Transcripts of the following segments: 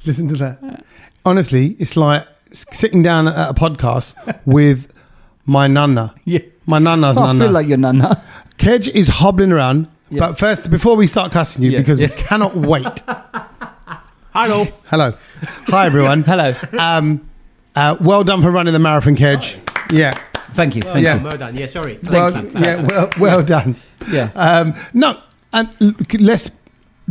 Listen to that. Honestly, it's like sitting down at a podcast with my nana. Yeah. My nana's I nana. feel like your nana. Kedge is hobbling around. Yeah. But first, before we start cussing you, because we cannot wait. Hello. Hi, everyone. Hello. Well done for running the marathon, Kedge. Yeah. Thank you. Thank you. Well done. Yeah, sorry. Well done. Yeah. No, and let's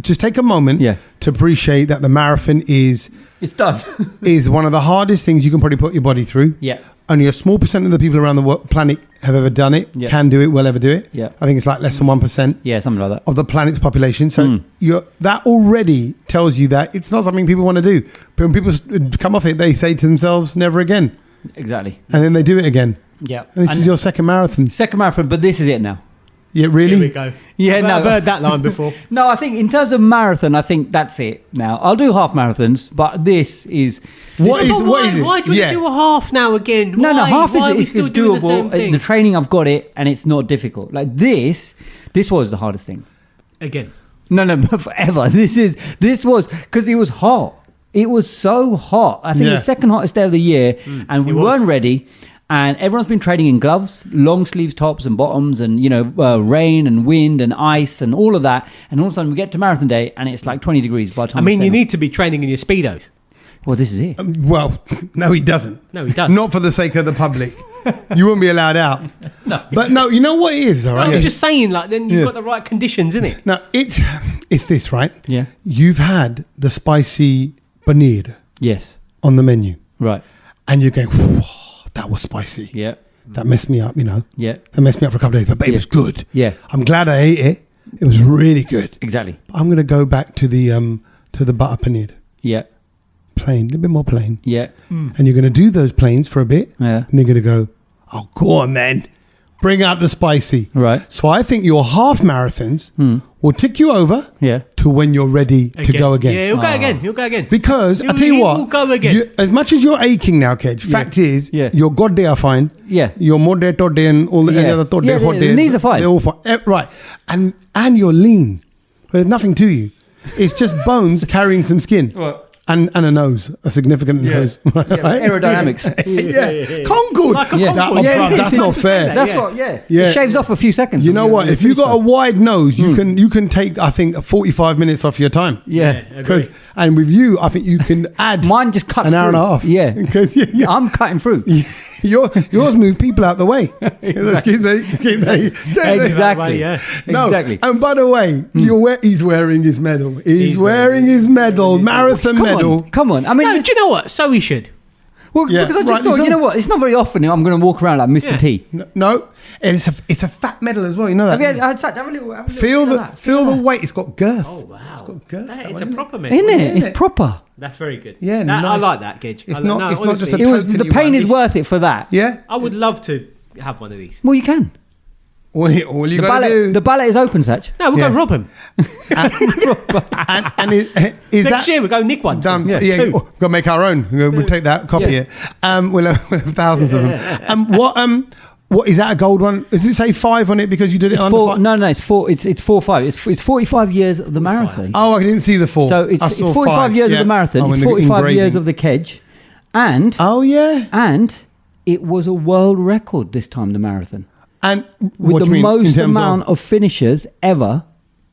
just take a moment to appreciate that the marathon it's done. is one of the hardest things you can probably put your body through. Yeah. Only a small percent of the people around the planet have ever done it, can do it, will ever do it. Yeah. I think it's like less than 1%. Yeah, something like that. Of the planet's population. So that already tells you that it's not something people want to do. But when people come off it, they say to themselves, never again. Exactly. And then they do it again. Yeah. And this is your second marathon. Second marathon, but this is it now. Yeah, really? Here we go. Yeah, I've heard that line before. No, I think in terms of marathon, I think that's it now. I'll do half marathons, but this is... What is it? Why do you do a half now again? No, half is doable. The training, I've got it, and it's not difficult. Like this was the hardest thing. Again. No, forever. This was, because it was hot. It was so hot. I think the second hottest day of the year, and we weren't ready. And everyone's been training in gloves, long sleeves, tops and bottoms, and rain and wind and ice and all of that. And all of a sudden we get to marathon day and it's like 20 degrees by the time. I mean, you need to be training in your Speedos. Well, this is it. Well, no, he doesn't. No, he does. Not for the sake of the public. You won't be allowed out. No. But no, you know what it is, all right? I'm just saying, like, then you've got the right conditions, innit? No, it's this, right? Yeah. You've had the spicy paneer Yes. on the menu. Right. And you're going, whoa, that was spicy. Yeah. That messed me up, Yeah. That messed me up for a couple of days, but it was good. Yeah. I'm glad I ate it. It was really good. Exactly. I'm going to go back to the butter paneer. Yeah. Plain, a little bit more plain. Yeah. And you're going to do those plains for a bit. Yeah. And you're going to go, oh, go on, then. Bring out the spicy. Right. So I think your half marathons will tick you over to when you're ready to go again. Yeah, you'll go again. Because I tell you what, will go again. As much as you're aching now, Kedge, fact is, your God day are fine. Yeah. Your more day, tot day, and all the other tot day, hot the days. knees are fine. They're all fine. Right. And you're lean. There's nothing to you. It's just bones carrying some skin. Right. And a nose, a significant nose. Right? Aerodynamics. Concord. Like a Concord. That's not fair. That's what, It shaves off a few seconds. You know what? If you got a wide nose, you can take, I think, 45 minutes off your time. Yeah. And with you, I think you can add mine just cuts an hour and a half. Yeah. Because I'm cutting through. Yours move people out the way. Excuse me. Exactly. No. Exactly. And by the way, he's wearing his medal. He's wearing his medal, marathon medal. Come on. I mean, do you know what? So he should. Well, because I just thought, you know what? It's not very often I'm going to walk around like Mr. T. No, and it's a fat medal as well. You know that. Have a little feel the weight. It's got girth. Oh wow! It's got girth. It's a proper medal, isn't it? It's proper. That's very good. Yeah, nice. I like that, Gidge. It's not just a the pain is worth it for that. Yeah, I would love to have one of these. Well, you can. All you got to do. The ballot is open, Satch. No, we'll go rob him. and is next year we'll go nick one. We've got to make our own. We'll take that, copy it. We'll have thousands of them. What is that, a gold one? Does it say 5 on it because you did it under 5? No, it's 4. It's 4-5. It's 45 years of the marathon. Oh, I didn't see the 4. So it's 45 years of the marathon. It's 45 years of the Kedge, and and it was a world record this time, the marathon. And with the most amount of finishers ever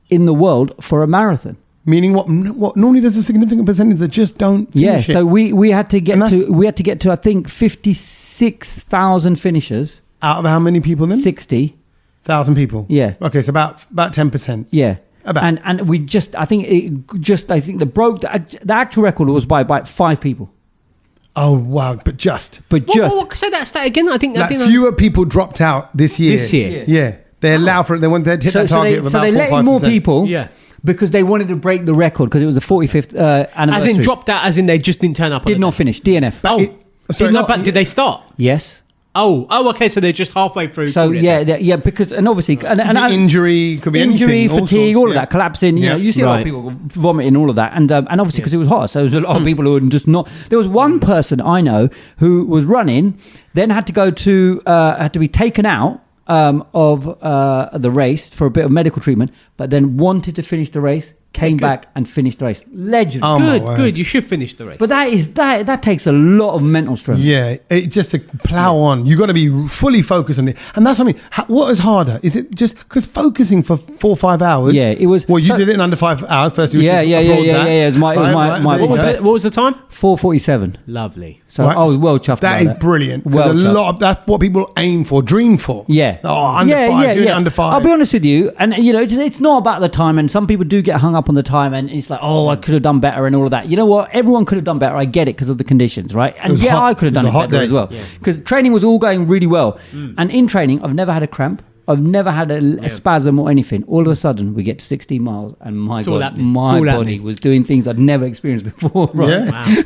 in the world for a marathon. Meaning what normally there's a significant percentage that just don't finish it. So we had to get to I think 56,000 finishers. Out of how many people then? 60,000 people. Yeah. Okay, so about 10%. Yeah. About. And we I think the actual record was by 5 people. Oh wow! But just say that stat again. I think fewer people dropped out this year. Yeah, they allow for it. They want to hit that target of about 4-5%. So they let in more people. Because they wanted to break the record because it was the 45th anniversary. As in dropped out. As in they just didn't turn up. Did not finish. DNF. But did they start? Yes. Oh, okay. So they're just halfway through. So because obviously and injury could be injury, anything, fatigue, all of that, collapsing. You see a lot of people vomiting, all of that, and obviously because it was hot, so there was a lot of people who were just not. There was one person I know who was running, then had to be taken out of the race for a bit of medical treatment, but then wanted to finish the race, came back and finished the race. Legend. Oh, my Good, word. good. You should finish the race. But that takes a lot of mental strength. Yeah, it just to plow on. You got to be fully focused on it, and that's what I mean. What is harder? Is it just because focusing for 4 or 5 hours? Yeah, it was. Well, you did it in under 5 hours. First, Yeah. It was my what was the time? 4:47. Lovely. So I was well chuffed. That about is brilliant. Well Because chuffed. that's what people aim for, dream for. Yeah. Oh, under 5. Doing it under 5. I'll be honest with you, and it's not about the time, and some people do get hung up on the time, and it's like, oh, I could have done better and all of that. You know what? Everyone could have done better. I get it because of the conditions, right? And was hot. I could have done It was a it hot better day. as well because training was all going really well. And in training, I've never had a cramp. I've never had a spasm or anything. All of a sudden, we get to 16 miles, and my It's all God, happening. my It's all body happening. was doing things I'd never experienced before. Right? Yeah. Wow.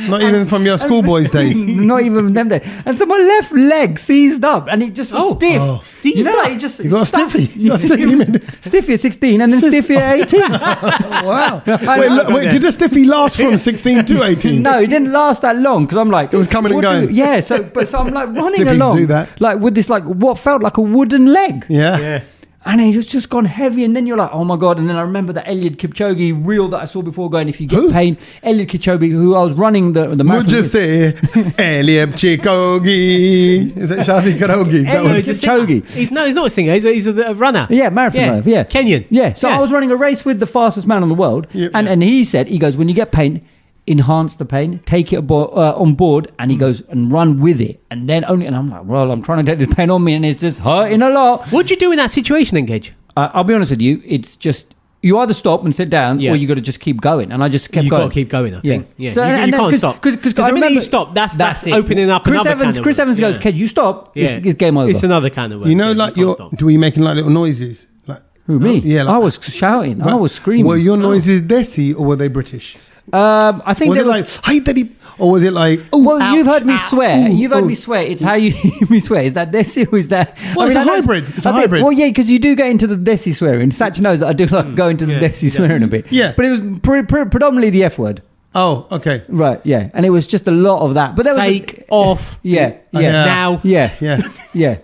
Not even from your schoolboys days. Not even them days. And so my left leg seized up, and it just was stiff. Oh. Seized up? Like it just You got a stuck. stiffy. You got a stiffy. Stiffy at 16 and then stiffy at 18. Wow. I know. Wait, did the stiffy last from 16 to 18? No, it didn't last that long because I'm like, It was coming and what going. So I'm like running Stiffies along, do that. like with this like what felt like a wooden leg, Yeah. Yeah. and it was just gone heavy. And then you're like, oh my God! And then I remember the Eliud Kipchoge reel that I saw before going. If you get Who? pain, Eliud Kipchoge, who I was running the marathon. Would you with. say Eliab Chikogi? Is it Shadi Karogi? That Eliud was- He's a singer. Kipchoge. He's not a singer. He's a runner. Yeah, marathon runner, yeah. Kenyan. Yeah, so Yeah. I was running a race with the fastest man in the world, Yep. and he goes, when you get pain, enhance the pain, take it on board, and he goes, and run with it. And then only, and I'm like, well, I'm trying to take this pain on me, and it's just hurting a lot. What'd you do in that situation then, Gage? I'll be honest with you, it's just, you either stop and sit down, Yeah. or you got to just keep going. And I just kept You've going. got to keep going, I think. Yeah. So, you and can't then- stop. Because the I minute remember, you stop, that's it. opening up Chris another Evans, can of Chris Evans goes, yeah. Ked, you stop, Yeah. it's game over. It's another kind of work. You know, Yeah, like can't stop. were you making like little noises? Like, Who, me? Yeah, like- I was shouting. I was screaming. Were your noises Desi or were they British? I think Was there it like, hey, daddy? Or was it like, oh, Well, ouch, you've heard me ow, swear. ooh, You've heard ooh. me swear. It's how you hear me swear. Is that Desi or is that? Well, it's I a know hybrid. It's a I think- hybrid. Well, yeah, because you do get into the Desi swearing. Satch knows that I do like go into the Yeah, Desi yeah. swearing a bit. Yeah. But it was predominantly the F word. Oh, okay. Right, yeah. And it was just a lot of that. But there was Sake, off, Yeah, yeah. Yeah. now. Yeah. Yeah. Yeah.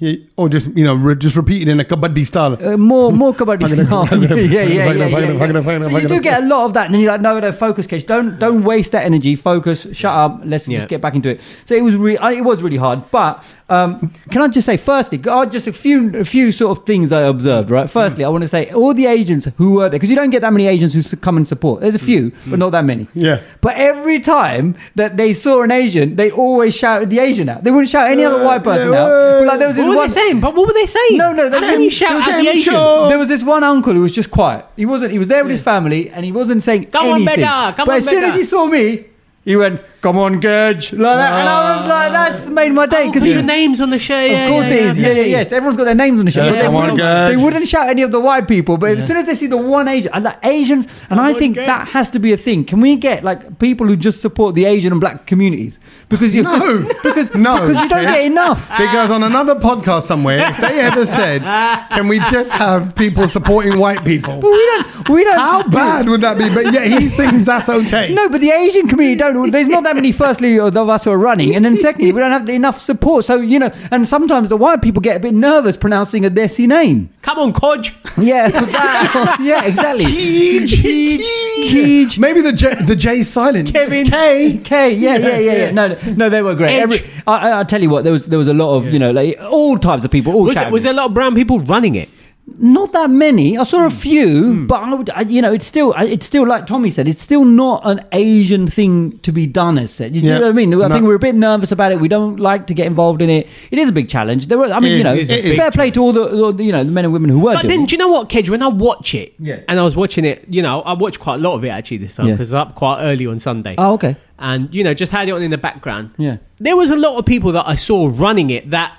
Yeah, or just just repeat it in a kabaddi style. More kabaddi. Yeah. So you do get a lot of that, and then you're like, no, focus, Kesh. Don't waste that energy. Focus. Shut up. Let's Yeah. just get back into it. So it was really hard. But can I just say, firstly, just a few sort of things I observed. Right. Firstly, I want to say all the Asians who were there, because you don't get that many Asians who come and support. There's a few, but not that many. Yeah. But every time that they saw an Asian, they always shouted the Asian out. They wouldn't shout any other white person out. But like there was this What were one. they saying? But what were they saying? No. How can you shout at the Asian? There was this one uncle who was just quiet. He was there with his family, and he wasn't saying Come on, anything. Beda, come but on, as soon Beda. as he saw me, he went, "Come on, Gage," like that, and I was like, "That's made my day." Because your name's on the shirt. Of course it is. Yeah, yes. Everyone's got their names on the shirt. Yeah, but come on, they Gage. wouldn't shout any of the white people. But as soon as they see the one Asian, I like Asians, and I on, think Gage. that has to be a thing. Can we get like people who just support the Asian and black communities? Because you because you don't get enough. Because on another podcast somewhere, if they ever said, "Can we just have people supporting white people?" But we don't. How bad would that be? But yeah, he thinks that's okay. No, but the Asian community don't. There's not that many. Firstly, of us who are running, and then secondly, we don't have enough support. So and sometimes the white people get a bit nervous pronouncing a Desi name. Come on, Codge. Yeah, yeah, exactly. Keej. Maybe the J is silent. Kevin. K. Yeah. No, they were great. Edge. I tell you what, there was a lot of like all types of people. All Was shouting. there a lot of brown people running it? Not that many. I saw a few, but it's still like Tommy said, it's still not an Asian thing to be done. As said, you know what I mean? I think we're a bit nervous about it. We don't like to get involved in it. It is a big challenge. There were, It is. fair play to all the men and women who were But doing then, it. do you know what, Kedge? When I watch it, Yeah. and I was watching it, I watched quite a lot of it actually this time Yeah. because I was up quite early on Sunday. Oh, okay. And, just had it on in the background. Yeah. There was a lot of people that I saw running it that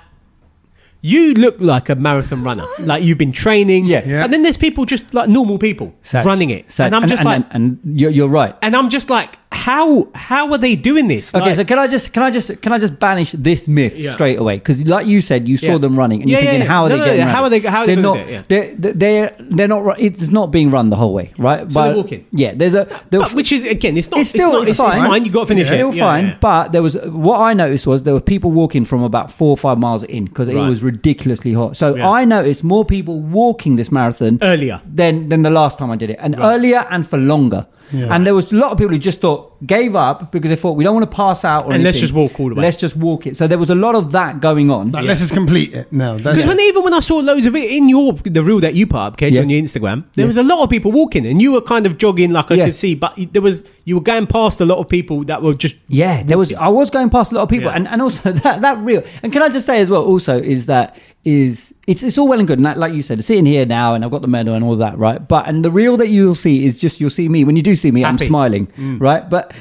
you look like a marathon runner. Like you've been training. Yeah. Yeah. And then there's people just like normal people running it. And I'm just like... and you're right. And I'm just like, how are they doing this? Okay, so can I just banish this myth straight away? Because like you said, you saw them running, and you're thinking, how are they getting around? How are they not? Doing it? They're not. It's not being run the whole way, right? So they're walking. Yeah, but which is again, it's not. It's still it's fine. You got to finish it. Still fine. But there was what I noticed was there were people walking from about 4 or 5 miles in because it was ridiculously hot. So I noticed more people walking this marathon earlier than the last time I did it, and earlier and for longer. Yeah. And there was a lot of people who just gave up because they thought we don't want to pass out or anything. Let's just walk all the way. Let's just walk it. So there was a lot of that going on. Let's just complete it now. Because when I saw loads of it in the reel that you put up, Kedge, on your Instagram, there was a lot of people walking, and you were kind of jogging like I could see, but you were going past a lot of people that were just I was going past a lot of people, and also that reel. And can I just say as well, also is that it's all well and good, and like you said, sitting here now, and I've got the medal and all that, right? And the reel that you'll see is just you'll see me. When you do see me, happy. I'm smiling, right? But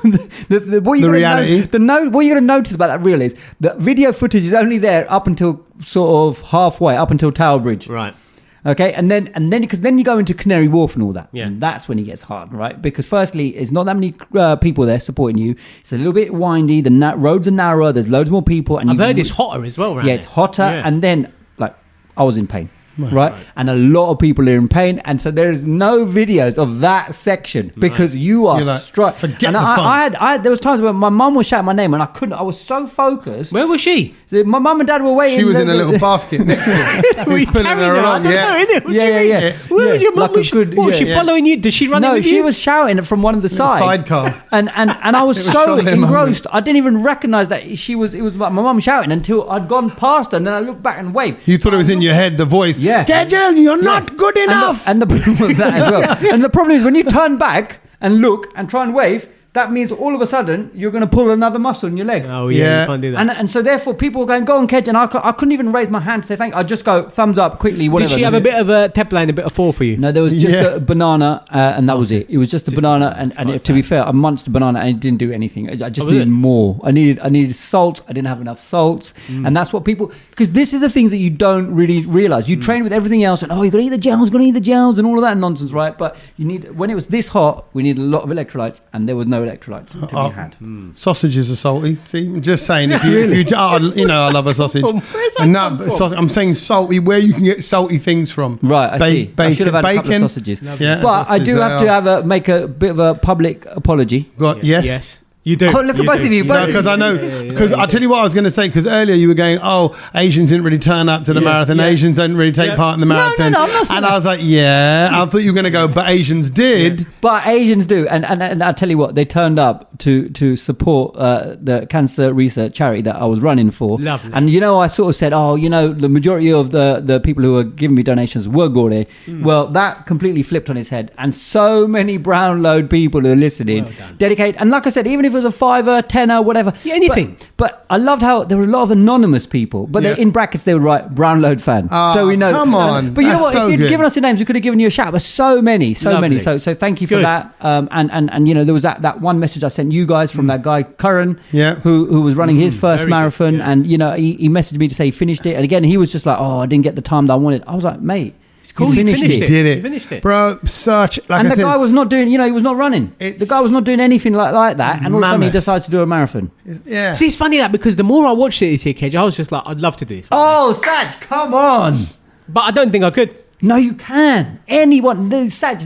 what you're going to notice about that reel is that video footage is only there up until sort of halfway, up until Tower Bridge, right? Okay, and then because then you go into Canary Wharf and all that, and that's when it gets hard, right? Because firstly, there's not that many people there supporting you. It's a little bit windy. The roads are narrower. There's loads more people, and I've heard it's hotter as well. Right? Yeah, it's hotter, and then I was in pain. Right? And a lot of people are in pain, and so there is no videos of that section because you are struck. Forget and the fun. I there was times when my mum was shouting my name and I couldn't. I was so focused. Where was she? My mum and dad were waiting. She was in a little basket next to her. He was pulling her along. Yeah. Where was your mum? Was she following you? Did she run in with you? No, she was shouting from one of the sides. Sidecar. And I was so engrossed. I didn't even recognise that it was my mum shouting until I'd gone past her, and then I looked back and waved. You thought it was in your head, the voice. Yeah. Kedge, you're not good enough. And the problem with that as well. And the problem is when you turn back and look and try and wave, that means all of a sudden you're going to pull another muscle in your leg. Oh, yeah. You can't do that. And so therefore people were going, go on, Kedge. And I couldn't even raise my hand to say thank you. I'd just go, thumbs up, quickly, whatever. Did she have a bit of a tepla and a bit of four for you? No, there was just a banana and that was it. It was just a banana. And to be fair, I munched a banana and it didn't do anything. I just needed more. I needed salt. I didn't have enough salt. And that's what people... Because this is the things that you don't really realise. You train with everything else and, you've got to eat the gels, and all of that nonsense, right? But you need... When it was this hot, we needed a lot of electrolytes, and there was no electrolytes to be had. Sausages are salty. See, I'm just saying. If you I love a sausage. I'm saying salty. Where you can get salty things from. Right, I see. Bacon, I should have had a couple of sausages. Yeah, but I do have to make a bit of a public apology. Yes. You do. Oh, look at both of you. Because I know. Because I'll tell you what I was going to say. Because earlier you were going, Asians didn't really turn up to the marathon. Asians didn't really take part in the marathon. No, I'm not saying and I was like, I thought you were going to go, but Asians did. Yeah. But Asians do. And I'll tell you what, they turned up to support the cancer research charity that I was running for. Lovely. And, I sort of said, the majority of the people who were giving me donations were Gore. Well, that completely flipped on its head. And so many Brownload people who are listening dedicate. And like I said, even if it was a $5, $10, whatever. Yeah, anything. But I loved how there were a lot of anonymous people, but in brackets they would write Brownload fan. So we know. Come on. But you know what? So if you'd given us your names, we could have given you a shout. But so many. So thank you for that. And there was that one message I sent you guys from that guy Curran, who was running his first marathon, and he messaged me to say he finished it. And again, he was just like, I didn't get the time that I wanted. I was like, mate. It's cool. You finished it. Did it. You finished it. Bro, and the guy was not doing, he was not running. The guy was not doing anything like that. And all of a sudden he decides to do a marathon. Yeah. See, it's funny that because the more I watched it this year, Kedge, I was just like, I'd love to do this. Saj, come on. But I don't think I could. No, you can. Anyone. Saj,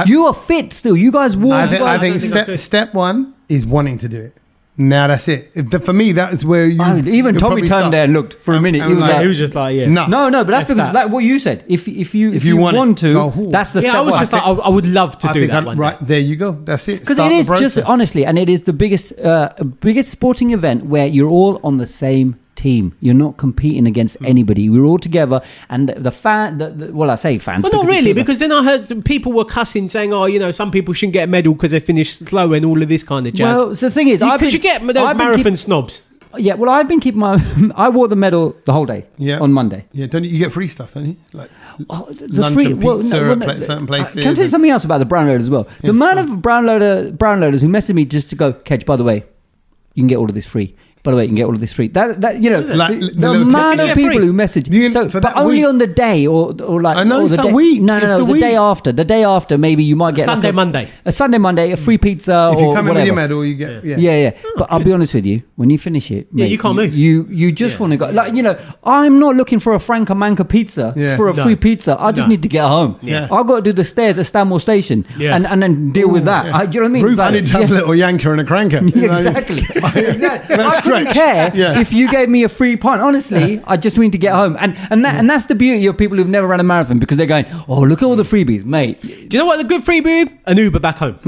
you are fit still. You guys walk. I think step one is wanting to do it. Now that's it. For me, that is where you. Even Tommy turned there and looked for a minute. He was just like, No, but that's because like what you said. If you want to, that's the step. I was just like, I would love to do that one. Right there, you go. That's it. Because it is just honestly, and it is the biggest sporting event where you're all on the same team. You're not competing against anybody. We're all together, and I say fans. Well, not really, because then I heard some people were cussing, saying, some people shouldn't get a medal because they finished slow and all of this kind of jazz. Well, so the thing is, could you get those marathon snobs? Yeah, well, I've been keeping I wore the medal the whole day on Monday. Yeah, don't you get free stuff, don't you? Like the lunch free and pizza at certain places. Can I tell you something else about the Brownload as well? The amount of Brownloaders who messaged me just to go, Kedge, by the way, you can get all of this free. by the way, you can get all of this free. That you know, the little amount of people who message. But only on the day or like. I know, or it's the that day. week. No, It's the week. day after. The day after, maybe you might get Sunday, Monday, a free pizza. If you or come in whatever. with your medal, you get Yeah. But I'll be honest with you, when you finish it, mate, you can't move. You just want to go. Like, you know, I'm not looking for a Franca Manca pizza for a free pizza. I just need to get home. Yeah. I've got to do the stairs at Stanmore Station and then deal with that. Yeah. Do you know what I mean? Roof, I need to have a little yanker and a cranker. Exactly. I don't care if you gave me a free pint. Honestly, I just need to get home, and that's the beauty of people who've never run a marathon, because they're going, oh, look at all the freebies, mate. Do you know what the good freebie? An Uber back home.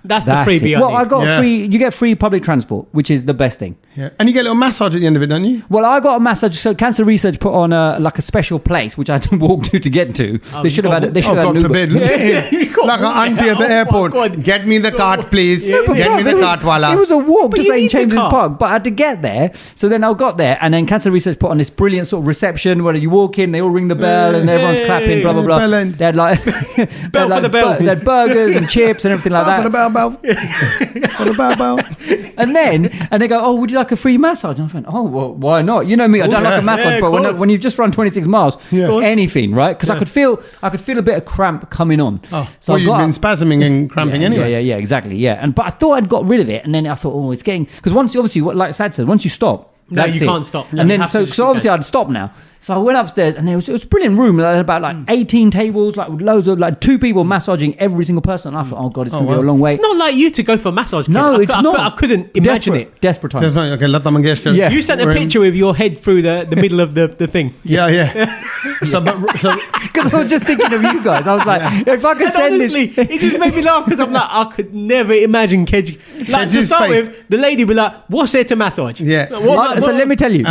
That's the freebie. Well, I got free. You get free public transport, which is the best thing. Yeah. And you get a little massage at the end of it, don't you? Well, I got a massage. So Cancer Research put on like a special place, which I had to walk to get to. They should have had. They should have had God an Uber. forbid. Like an auntie at the airport. Get me the cart, please. Get me the cart, wala. It was a walk to you St. need the James's car. Park, but I had to get there. So then I got there, and then Cancer Research put on this brilliant sort of reception where you walk in, they all ring the bell, and everyone's clapping, blah blah blah. Bell end. They had like Bell for the bell. They had burgers and chips and everything like For the that. bell. For the bell. And they go, oh, would you like a free massage? And I went, oh, well, why not? You know me, I don't like a massage, but when you've just run 26 miles, anything, right? Because I could feel a bit of cramp coming on. So you've been spasming and cramping anyway. Yeah, exactly. Yeah, but I thought I'd got rid of it, and then I thought, oh, it's getting, because once obviously, like Sad said, once you stop. No, that's you it. can't stop. And then so obviously I'd stop now. So I went upstairs, and it was a brilliant room. There was about like 18 tables, like with loads of like 2 people massaging every single person. And I thought, oh god, it's gonna be a long wait. It's not like you to go for a massage. No, Kid. it's not. I couldn't imagine it. Desperate time. Okay, Lata Mangeshkar. Yeah. You sent a picture with your head through the middle of the thing. Yeah. So Because I was just thinking of you guys. I was like, if I could And send honestly, this. it just made me laugh because I'm like, I could never imagine Kedge. Like to Kedge's start face. with, the lady would be like, "What's there to massage?" Yeah. Like, So let me tell you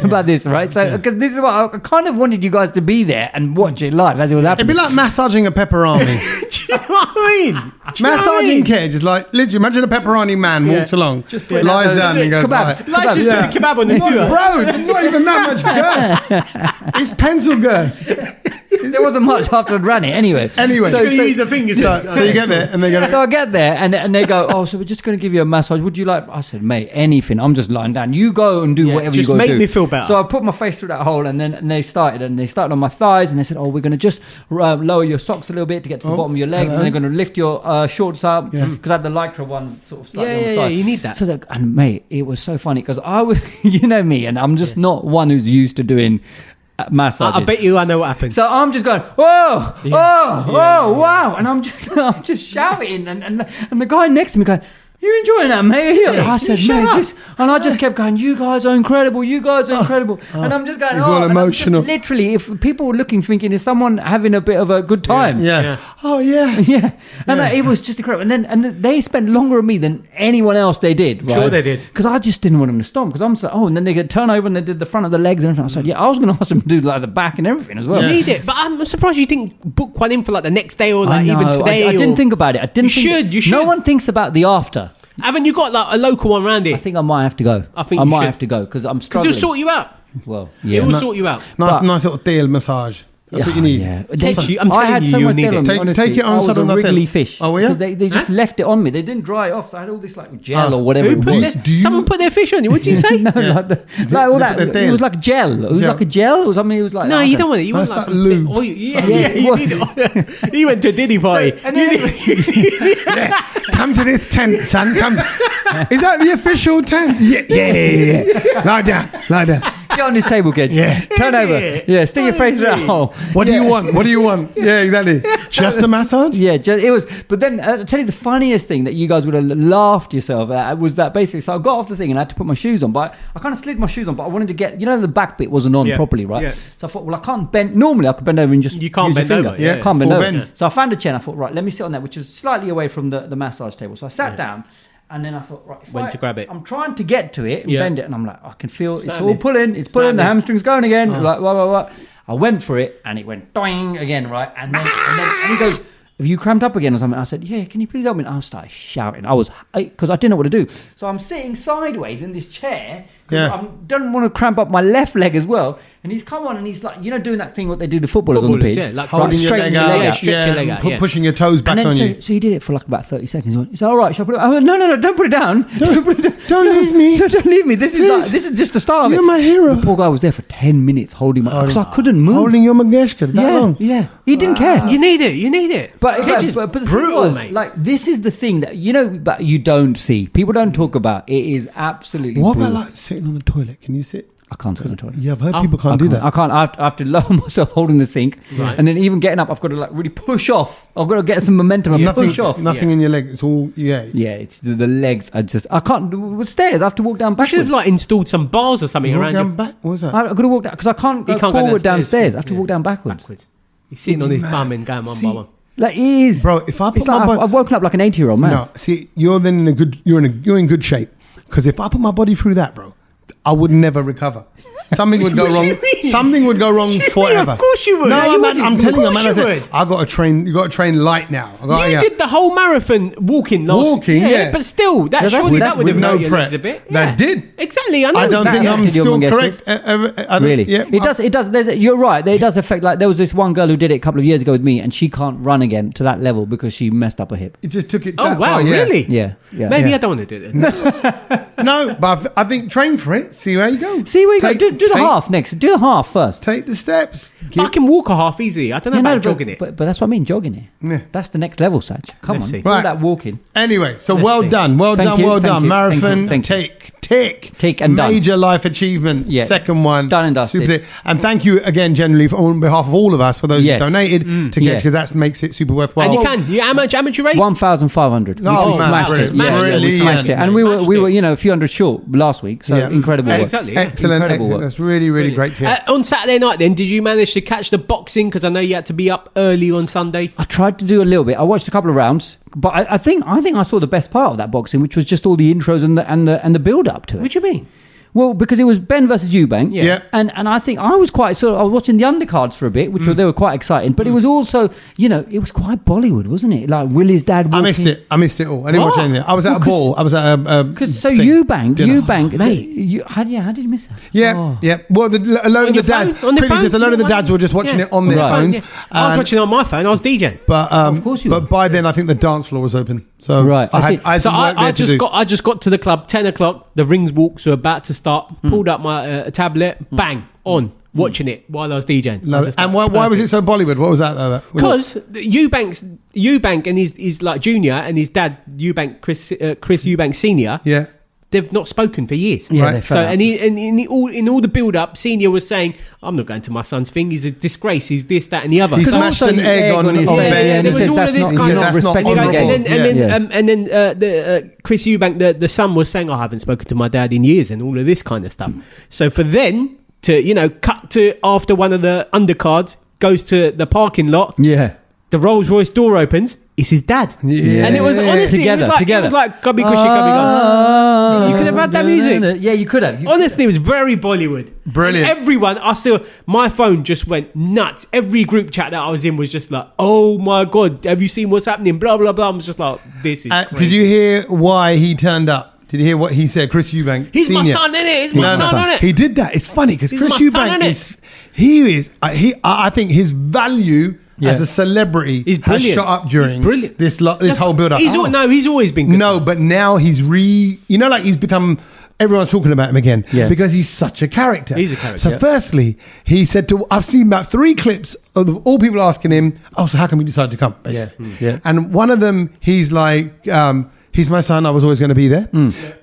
about this, right? So because this is what I kind of wanted you guys to be there and watch it live as it was it'd happening. be like massaging a pepperoni. Do you know what I mean? Do you know what I Massaging mean? Kedge is like, literally, imagine a pepperoni man walks along, Just lies down and goes, kebabs. right. Like just Yeah. put a kebab on the skewer. Bro, not even that much girth. It's pencil girth. There wasn't much after I'd ran it anyway. Anyway. You can use the fingers. So you get there and they go, So I get there and they go, oh, so we're just going to give you a massage. Would you like? I said, mate, anything. I'm just lying down. You go and do whatever you just got to do. make me feel better. So I put my face through that hole and they started on my thighs and they said, oh, we're going to just lower your socks a little bit to get to the bottom of your legs and they're going to lift your shorts up because I had the Lycra ones sort of slightly on the thigh. You need that. So and mate, it was so funny because I was, you know me, and I'm just not one who's used to doing massage. I bet you I know what happened. So I'm just going, wow, and I'm just shouting, and the guy next to me going, you enjoying that, mate? I said, mate, this, and I just kept going, you guys are incredible, and I'm just going, He's all and I'm emotional. just literally, if people were looking, thinking, is someone having a bit of a good time? yeah. Oh, yeah. Yeah, and it was just incredible. And they spent longer on me than anyone else they did. Right? Sure they did. Because I just didn't want them to stop. Because I'm so, and then they could turn over and they did the front of the legs and everything. I said, I was going to ask them to do like the back and everything as well. You need it, but I'm surprised you didn't book one in for like the next day or I like know, even today. I didn't think about it. You should. No one thinks about the after. Haven't you got like a local one around here? I think I might have to go. I think I you might should. have to go because I'm Because struggling. it'll sort you out. Well, It yeah. will sort you out. Nice little tail massage. That's what you need. Yeah. I'm telling you, you'll need it. Take it on I was sort a of that wriggly thing. fish. Oh, yeah? Because they just left it on me. They didn't dry it off, so I had all this like gel or whatever Who it put was. their, someone put their fish on you. What did you say? No, like all that. put their It was tail. like gel. It was Gel. like a gel or something. It was like No, you don't want it. You want That's like like some lube. oil. Yeah, it you was. need it. He went to a Diddy party. and then Come to this tent, son. Come. Is that the official tent? Yeah. Lie down. get on this table, Kedge. Yeah. Turn over. Yeah, stick your face in that hole. What do you want? Yeah, exactly. Just a massage? Yeah, it was. But then I'll tell you the funniest thing that you guys would have laughed yourself at was that basically. So I got off the thing and I had to put my shoes on, but I kind of slid my shoes on, but I wanted to get, the back bit wasn't on properly, right? Yeah. So I thought, well, I can't bend. Normally I could bend over and just You can't use bend your finger. over, yeah. Can't bend Full over. bend. So I found a chair and I thought, right, let me sit on that, which is slightly away from the massage table. So I sat down. And then I thought, right, Went to grab it. I'm trying to get to it and bend it, and I'm like, I can feel it's all Standing. pulling. It's pulling. The Standing. hamstring's going again. Like, what? I went for it, and it went doing again, right? And then he goes, have you cramped up again or something? I said, yeah, can you please help me? And I started shouting. Because I didn't know what to do. So I'm sitting sideways in this chair. I don't want to cramp up my left leg as well. And he's come on and he's like, doing that thing what they do to footballers on the pitch. Yeah, like holding your leg out, stretch your leg out, pushing your toes back on you. So he did it for like about 30 seconds. He said, all right, shall I put it? I went, no, don't put it down. Don't leave me. No, don't leave me. This is just the start of it. You're my hero. The poor guy was there for 10 minutes holding my, because I couldn't move. Holding your Mageshka that long. Yeah. He didn't care. You need it. But the brutal, thing was, mate. like, this is the thing that, but you don't see. People don't talk about. It is absolutely What brutal. about like sitting on the toilet? Can you sit? I can't sit on the toilet. Yeah, I've heard people can't do that. I can't. I have to lower myself holding the sink, and then even getting up, I've got to like really push off. I've got to get some momentum and push off. Nothing in your leg. It's all Yeah, it's the legs. I can't. With stairs, I have to walk down backwards. I should have like installed some bars or something around down back. What's that? I've got to walk down because I can't go forward downstairs. I have to walk down backwards. He's sitting on his bum and going one by one. Like it is, bro. If I put I've woken up like an 80-year-old man. No, see, you're then you're in good shape because if I put my body through that, bro, I would never recover. Something would go wrong. Something would go wrong forever. Of course you would. No, I'm telling you, man. would. I got to train. You got to train light now. You did the whole marathon walking. Yeah. But still, that would have known your legs a bit. That did exactly. I know. I don't think I'm still correct. Really? Yeah. It does. You're right. It does affect. Like there was this one girl who did it a couple of years ago with me, and she can't run again to that level because she messed up her hip. It just took it. Oh wow! Really? Yeah. Maybe I don't want to do it. No, but I think train for it. See where you go. Do the half next. Do the half first. Take the steps. I can walk a half easy. I don't know about jogging it. But that's what I mean, jogging it. Yeah. That's the next level, Saj. Come on. Right. All that walking. Anyway, so well done. Thank you. Marathon, tick and major done. Life achievement. Yeah. Second one. Done and dusted. Super. And thank you again, generally, on behalf of all of us, for those who donated to Kedge, because that makes it super worthwhile. And how much you raised? 1,500. Oh, we smashed it. We smashed it. And we were a few hundred short last week. So incredible work. Exactly. Excellent. That's really, really great to hear. On Saturday night, then, did you manage to catch the boxing? Because I know you had to be up early on Sunday. I tried to do a little bit. I watched a couple of rounds, but I think I saw the best part of that boxing, which was just all the intros and the build up to it. What do you mean? Well, because it was Benn versus Eubank. Yeah. And I think I was quite I was watching the undercards for a bit, which they were quite exciting, but it was also, it was quite Bollywood, wasn't it? Like Willie's dad walking. I missed it all. I didn't watch anything. I was at a ball. I was at a Eubank, mate. How did you miss that? Yeah. Well, a load of the dads, were just watching it on their phones. Yeah. I was watching it on my phone. I was DJing. But of course you were. But by then, I think the dance floor was open. So right. I just got to the club 10 o'clock. The rings walks were about to start. Pulled up my tablet, bang, on, watching it while I was DJing. And why was it so Bollywood? What was that though? Because Eubank and his like junior and his dad Eubank Chris Eubank senior. Yeah. They've not spoken for years. Yeah, right. So in all the build up, senior was saying, "I'm not going to my son's thing. He's a disgrace. He's this, that, and the other." He smashed an egg on his bed. And he says that's not respecting the game. And then Chris Eubank, the son, was saying, "I haven't spoken to my dad in years," and all of this kind of stuff. So for then to cut to after one of the undercards goes to the parking lot. Yeah. The Rolls Royce door opens. It's his dad. Yeah. And it was honestly together. It was like Gubby Cushy Gubby Gubby. You could have had that music. Yeah, you could have. Honestly, it was very Bollywood. Brilliant. And everyone, my phone just went nuts. Every group chat that I was in was just like, "Oh my God, have you seen what's happening?" Blah, blah, blah. I was just like, this is crazy. Did you hear why he turned up? Did you hear what he said? Chris Eubank. He's Senior. my son, innit? He's my son, innit? He did that. It's funny because Chris Eubank I think his value as a celebrity has shot up during this whole build-up. He's always been good. No, but now he's he's become... Everyone's talking about him again because he's such a character. He's a character. So firstly, he said I've seen about 3 clips of all people asking him, so how come we decided to come? Basically. Yeah. And one of them, he's like, he's my son, I was always going to be there.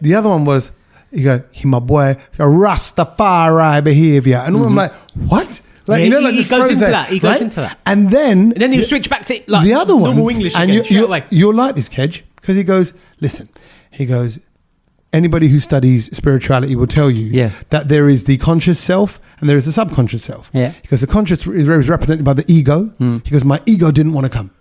The other one was, he my boy, a Rastafari behavior. And I'm like, what? Like, he goes into that. He goes into that. And then he'll switch back to like the other one, normal English and again. you'll like this, Kedge, because he goes, listen, anybody who studies spirituality will tell you that there is the conscious self and there is the subconscious self. Yeah. Because the conscious is represented by the ego. He goes, my ego didn't want to come,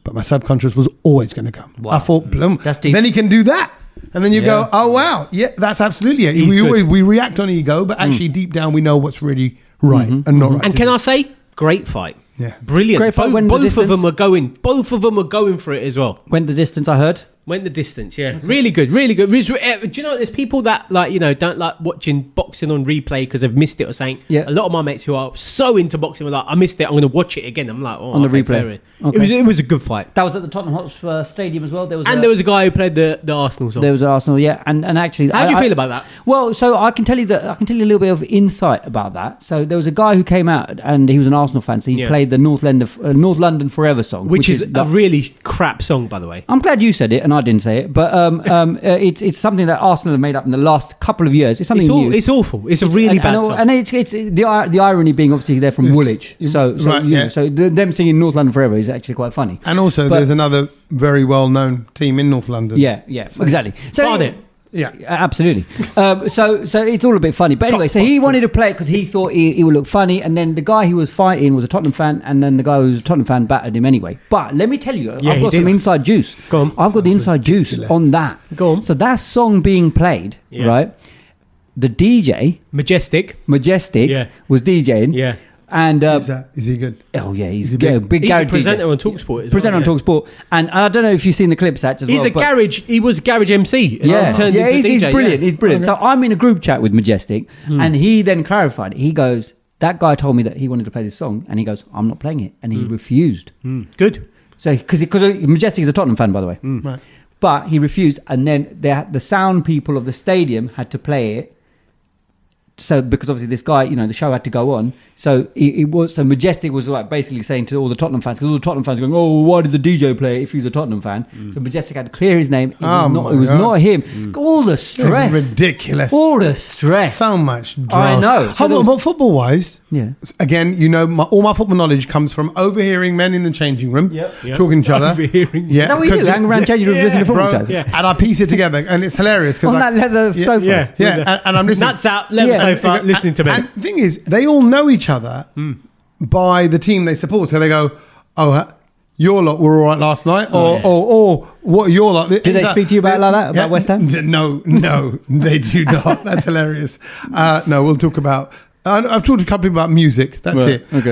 but my subconscious was always going to come. Wow. I thought, bloom. That's deep. Then he can do that. And then you go, oh, wow. Yeah, that's absolutely it. We react on ego, but actually deep down we know what's really right and not right. And can I say, great fight. Yeah. Brilliant. Great fight. Went the Both of distance. them were going. Both of them were going for it as well. Went the distance, I heard. Went the distance, yeah. Really good, really good. Do you know, there's people that, like, you know, don't like watching boxing on replay because they've missed it or something. Yeah. A lot of my mates who are so into boxing were like, I missed it, I'm going to watch it again. I'm like, On the replay. fair enough. Okay. It was a good fight. That was at the Tottenham Hotspur Stadium as well. There was a guy who played the Arsenal song. There was Arsenal, yeah, and actually, How do you feel about that? Well, so I can tell you a little bit of insight about that. So there was a guy who came out, and he was an Arsenal fan. So he played the North London Forever song, which is a really crap song, by the way. I'm glad you said it, and I didn't say it, but it's something that Arsenal have made up in the last couple of years. It's something new. It's awful. It's a really bad song. And it's the irony being obviously they're from Woolwich, so them singing North London Forever is actually quite funny. And also, there's another very well-known team in North London. Yeah, exactly. So Barnet. Yeah, absolutely. So it's all a bit funny. But anyway, so he wanted to play it because he thought he would look funny. And then the guy he was fighting was a Tottenham fan. And then the guy who was a Tottenham fan battered him anyway. But let me tell you, I've got some inside juice. Go on. I've got the inside juice on that. Go on. So that song being played, right? The DJ, Majestic, was DJing. Yeah. And is he good? Oh yeah, he's a big He's garage a presenter DJ. on TalkSport. Presenter on TalkSport, and I don't know if you've seen the clips actually. He's he was a garage MC. And turned into he's DJ. brilliant. He's brilliant. So I'm in a group chat with Majestic, and he then clarified it. He goes, "That guy told me that he wanted to play this song, and he goes, I'm not playing it," and he refused. Good. So because Majestic is a Tottenham fan, by the way, Right. but he refused, and then the sound people of the stadium had to play it. So because obviously this guy, the show had to go on. So so Majestic was like basically saying to all the Tottenham fans, because all the Tottenham fans were going, "Oh, why did the DJ play it if he's a Tottenham fan?" So Majestic had to clear his name. It was not him. All the stress, ridiculous. All the stress, So much drama. I know. So but football wise, yeah. Again, all my football knowledge comes from overhearing men in the changing room talking to each other. Overhearing. Yeah, No, we do. Hang around changing rooms, listening to football bro, games. and I piece it together, and it's hilarious On that leather sofa. and I'm listening. Nuts out, leather sofa, listening to men. And the thing is, they all know each other by the team they support. So they go, "Oh, your lot were all right last night," or "What your lot?" Did they speak to you about like that about West Ham? No, they do not. That's hilarious. No, we'll talk about. I've talked to a couple of people about music. That's Right, it. okay.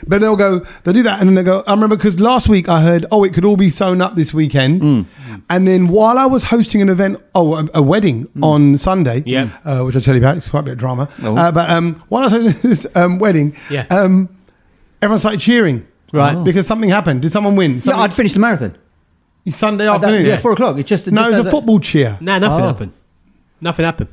But they'll do that, and then they go. I remember because last week I heard, it could all be sewn up this weekend, and then while I was hosting an event, a wedding on Sunday, which I'll tell you about. It's quite a bit of drama. But while I was hosting this wedding, everyone started cheering, Right. because something happened. Did someone win? Yeah, I'd finished the marathon. Sunday afternoon. 4:00. It's just No, it was a football cheer. No, nothing happened. Nothing happened.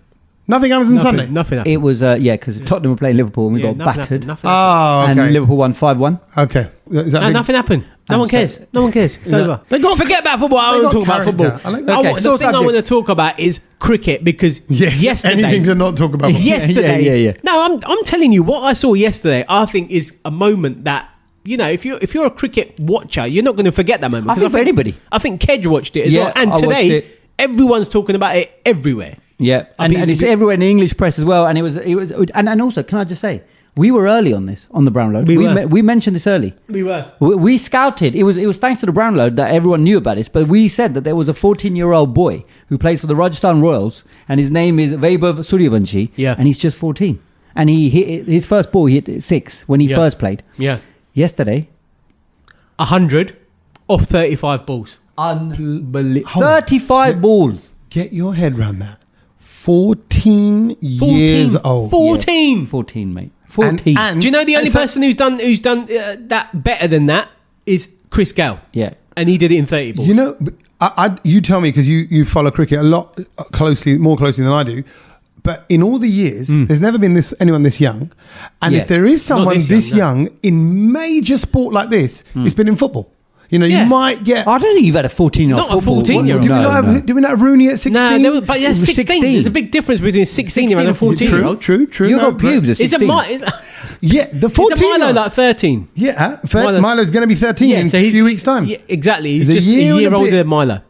Nothing happens on Sunday. Nothing happened. It was because Tottenham were playing Liverpool and we got nothing battered. happened, nothing happened. Oh, okay. And Liverpool won 5-1. Okay. Is that No, big? nothing happened. No one cares. No one cares. It's over. They got Forget about football. I they don't got talk about character. football. I like that. Okay, The so thing I subject. want to talk about is cricket, because yesterday. Anything to not talk about. Yesterday. Yeah. No, I'm telling you, what I saw yesterday, I think is a moment that, if you're a cricket watcher, you're not going to forget that moment. I think for anybody. I think Kedge watched it as Yeah, well. And I watched today, it. everyone's talking about it everywhere. Yeah, and it's everywhere in the English press as well. And it was, and also, can I just say, we were early on this on the Brownload. We mentioned this early. We were. We scouted. It was thanks to the Brownload that everyone knew about this. But we said that there was a 14-year-old boy who plays for the Rajasthan Royals, and his name is Vaibhav Suryavanshi. Yeah. And he's just 14, and he hit his first ball. He hit 6 when he first played. Yeah. Yesterday, 100 off 35 balls. unbelievable. 35 balls. Get your head around that. 14 years old. 14. Yeah, 14, mate. 14. And Do you know the only person who's done that better than that is Chris Gale? Yeah. And he did it in 30 balls. You know, you tell me, because you follow cricket a lot more closely than I do. But in all the years, there's never been anyone this young. And if there is someone this young in major sport like this, it's been in football. You might get. I don't think you've had a 14-year-old. Not a 14-year-old. Do we not have Rooney at 16? No, but 16. There's a big difference between a 16-year-old and a 14-year-old. True. You've got pubes at 16. Yeah, the 14. Is Milo like 13? Yeah, Milo's going to be 13 in a few weeks' time. Yeah, exactly. He's He's a just a year year and a older bit. than Milo.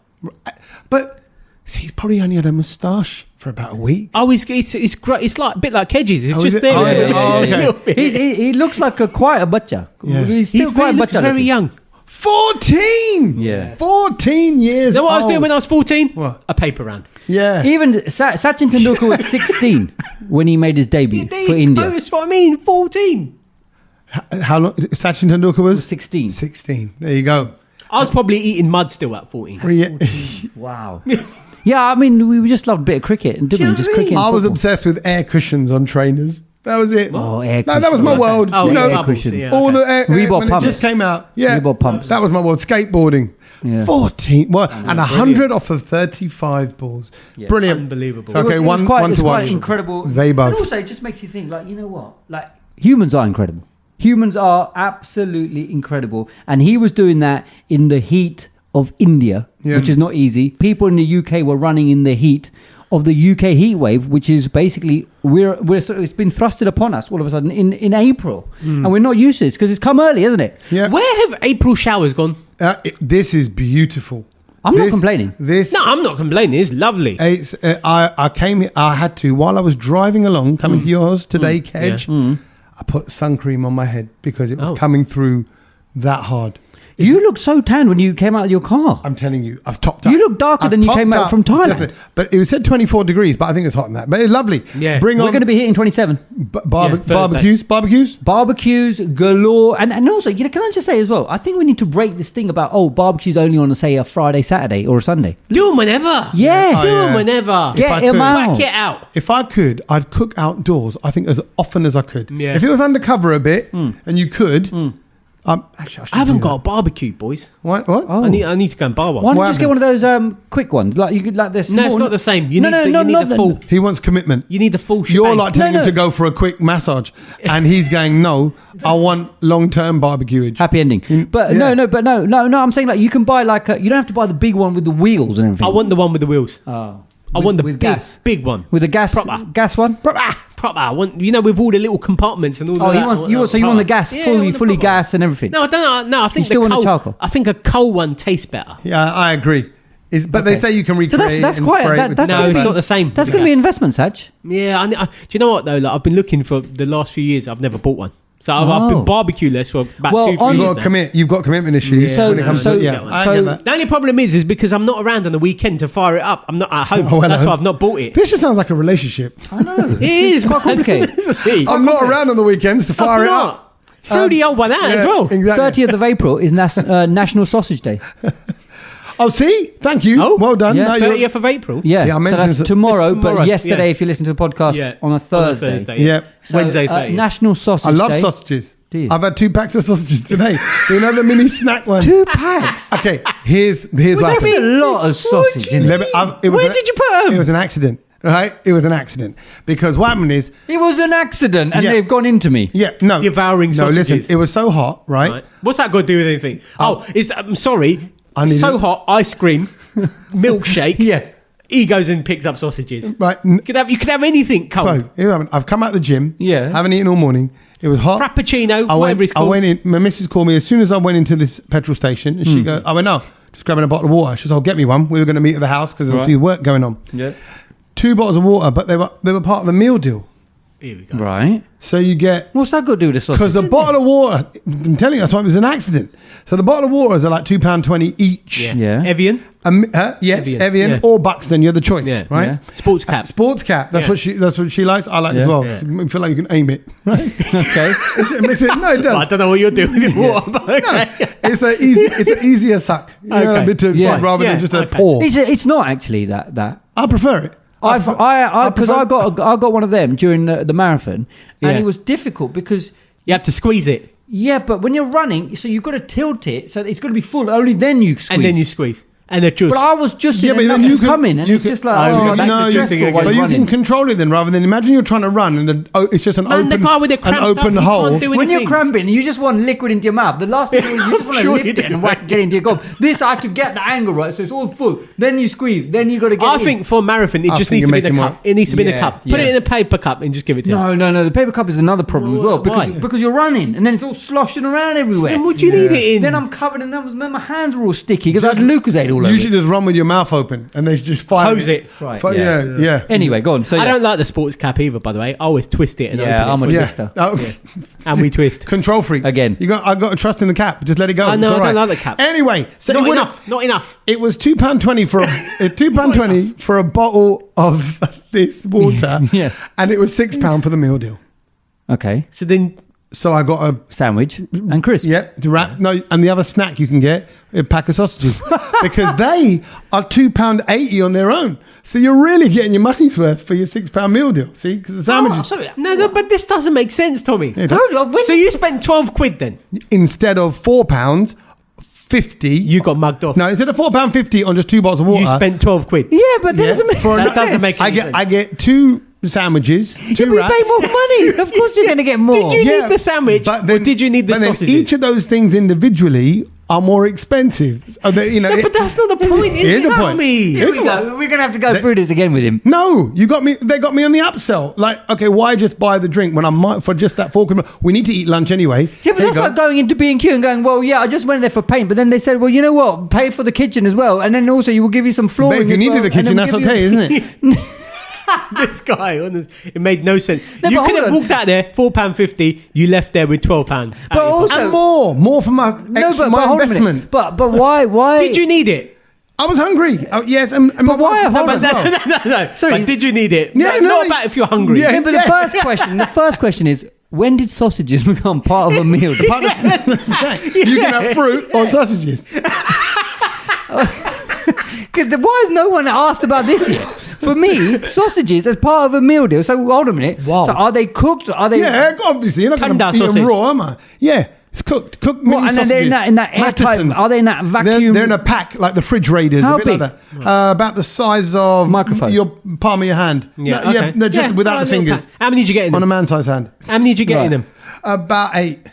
But he's probably only had a moustache for about a week. Oh, it's great. It's like a bit like Kedge's. It's Oh, just is it? there. Oh, is it? Oh, okay. He looks like quite a butcher. Yeah. He's still quite a butcher. very young. 14! Yeah. 14 years You know what I was old. doing when I was 14? What? A paper round. Yeah. Even Sachin Tendulkar was 16 when he made his debut for India. That's what I mean. 14. How long? Sachin Tendulkar was 16. 16. There you go. I was probably eating mud still at 14. Yeah. Wow. Yeah, I mean, we just loved a bit of cricket, didn't we? Just cricket. And I was football. obsessed with air cushions on trainers. That was it. Oh, air No, that was my cushions. world. Oh, you know, air cushions. cushions. Yeah, all okay. the air, Reebok when pumps. it just came out. Yeah, Reebok pumps. That was my world. Skateboarding. Yeah. 14. Well, and 100 off of 35 balls. Yeah. Brilliant. Unbelievable. Okay, It was one quite, to quite watch. incredible. Very above. And also, it just makes you think, like, you know what? Like, humans are incredible. Humans are absolutely incredible. And he was doing that in the heat of India, Yeah. which is not easy. People in the UK were running in the heat of the UK heat wave, which is basically it's been thrusted upon us all of a sudden in April, and we're not used to this because it's come early, isn't it? Yeah. Where have April showers gone? This is beautiful. I'm not complaining. This No, I'm not complaining. It's lovely. It's, I came here, I had to, while I was driving along, coming to yours today, Kedge, I put sun cream on my head because it was coming through that hard. You looked so tan when you came out of your car. I'm telling you, I've topped up. You look darker than you topped came out up. from Thailand. But it said 24 degrees, but I think it's hot in that. But it's lovely. Yeah. Bring We're on going to be hitting 27. Thursday. barbecues. Barbecues galore. And also, you know, can I just say as well, I think we need to break this thing about, barbecues only on, say, a Friday, Saturday or a Sunday. Do them whenever. Yeah. Do them yeah. whenever. Get I him could. out. Whack it out. If I could, I'd cook outdoors, I think, as often as I could. Yeah. If it was undercover a bit and you could, actually, I haven't got a barbecue, boys. What? Oh. I need to go and buy one. Why don't What you just get one of those quick ones? Like you could, like this. No, it's not the same. You need the full. He wants commitment. You need the full. You're shebang. like telling No, him no. to go for a quick massage, and he's going, "No, I want long-term barbecuage." Happy ending. But yeah. no. I'm saying like you can buy like you don't have to buy the big one with the wheels and everything. I want the one with the wheels. Oh. I want the with big, gas. big one. With the gas Proper. gas one. Proper. I want, with all the little compartments and all Oh, that. you want the gas, Yeah, I fully want the fully proper. gas and everything. No, I don't know. No, I think still the want the coal. charcoal? I think a coal one tastes better. Yeah, I agree. But they say you can So recreate. that's and quite spray it that, with that's No, gonna it's be, not the same. That's going to be an investment, Saj. Yeah, do you know what though? Like, I've been looking for the last few years. I've never bought one. So I've been barbecue-less for about Well, 2-3 on- years You've got now. You've got commitment issues Yeah, when it comes so- to I so- get that. The only problem is because I'm not around on the weekend to fire it up. I'm not at home. Oh, hello. That's why I've not bought it. This just sounds like a relationship. I know. It is quite complicated. I'm not around on the weekends to fire it up. Throw the old one out as well. Exactly. 30th of April is National Sausage Day. Oh, see, thank you. Oh, well done. yeah. No, you're- 30th of April. Yeah, Yeah, I so mentioned that's it's tomorrow, tomorrow, but yesterday, yeah. if you listen to the podcast, Yeah. on a Thursday. Yeah. So, Wednesday, 30th. National Sausage I love Day. sausages. Do you? I've had 2 packs of sausages today. You know the mini snack one. 2 packs. Okay, here's what That's happened. a lot of sausage, isn't it? Where did you put 'em? It was an accident, right? It was an accident because what happened is, It was an accident, and Yeah. they've gone into me. no, Devouring No, sausages. listen, it was so hot, right? Right. What's that got to do with anything? I'm sorry. I need So it. hot, ice cream, milkshake. Yeah. He goes and picks up sausages. Right. You could have anything cold. So, here's what happened. I've come out of the gym. Yeah. Haven't eaten all morning. It was hot. Frappuccino, I whatever it's called. went in. My missus called me as soon as I went into this petrol station, and she goes, "I went, no, just grabbing a bottle of water." She says, "Oh, get me one." We were going to meet at the house because there was Right. work going on. Yeah. 2 bottles of water, but they were part of the meal deal. Here we go. Right. So you get What's that got to do with the sausage? because the bottle of water. I'm telling you, that's why it was an accident. So the bottle of waters are like £2.20 each. Yeah. Evian. Yes, Evian, Evian yeah. or Buxton. You're the choice, Yeah. right? Yeah. Sports cap. Sports cap. That's Yeah. what she likes. I like Yeah. as well. Yeah. So you feel like you can aim it, right? Okay. It makes it, no, it does. I don't know what you're doing with water, but okay. It's an easier suck. You know, a Okay. bit to Yeah. rather Yeah, than just a okay. pour. It's not actually that. I prefer it. Because I got one of them during the marathon, and Yeah. it was difficult because You have to squeeze it, but when you're running, so you've got to tilt it, so it's got to be full. Only then you squeeze. and then you squeeze. And the juice. But I was just Yeah, in but then enough you to can- come in, and you it's can- just like, Oh, oh, that's that's the stressful thing while but you're you can running. control it then, rather than imagine you're trying to run and it's just an Man, the open, guy with the an cramped open up, he hole. can't do When you're anything. cramping, you just want liquid into your mouth. The last thing you just want to Sure lift you it do. and get into your goal. This I could get the angle right, so it's all full. Then you squeeze. Then you got to get. I in. think for a marathon, it I just think needs to you're be in a making cup. It needs to be in a Yeah, cup. Put yeah. it in a paper cup and just give it to him. No. The paper cup is another problem as well Why? because you're running and then it's all sloshing around everywhere. Then what do you need it in? Then I'm covered and my hands were all sticky because I had Lucozade all over. You should just run with your mouth open and they just fire Hose it. Right, Yeah. Anyway, go on. So I don't like the sports cap either, by the way. I always twist it and Yeah, I'm open a it. twister. Oh, And we twist. Control freaks. Again. I got to trust in the cap. Just let it go. I know, It's all I don't right. like the cap. Anyway, so Not it would've- enough. Not enough. It was £2.20 for £2.20 for a bottle of this water. Yeah. And it was £6 for the meal deal. Okay. So then So I got a sandwich and crisps. Yeah, to wrap. No, and the other snack you can get a pack of sausages because they are £2.80 on their own. So you're really getting your money's worth for your £6 meal deal. See, because the sandwiches No, but this doesn't make sense, Tommy. So you spent £12 then instead of £4.50. You got mugged off. No, instead of £4.50 on just 2 bottles of water, You spent £12. Yeah, but that doesn't make any sense. I get 2 sandwiches, 2 wraps. You pay more money. Of course, you're going to get more. Did you need the sandwich, or did you need the sausages? Each of those things individually are more expensive. But that's not the point, is it? The point. Here we go. We're going to have to go through this again with him. No, you got me. They got me on the upsell. Like, okay, why just buy the drink when I might for just that £4? We need to eat lunch anyway. Yeah, but that's like going into B&Q and going, well, yeah, I just went there for paint, but then they said, well, you know what? Pay for the kitchen as well, and then also you will give you some flooring. But if you needed the kitchen, that's okay, isn't it? This guy, it made no sense. You could have walked out there, £4.50. You left there with £12. But also, and more for my investment. But why? Did you need it? I was hungry. Oh, yes, and my wife was as well. No. Sorry, but did you need it? Yeah, not about if you're hungry. Yeah, but the first question is, when did sausages become part of a meal? You can have fruit or sausages. Because why has no one asked about this yet? For me, sausages as part of a meal deal. So hold a minute. Wow. So are they cooked? Are they? Yeah, obviously. You're not going to eat them raw, am I? Yeah, it's cooked. Cooked mini and sausages. then they're in that airtight. Are they in that vacuum? They're in a pack like the fridge raiders. How a bit big? like that. About the size of microphone. Your palm of your hand. Yeah, no, just without the fingers. How many did you get in them? On a man-sized hand. How many did you get in them? About 8.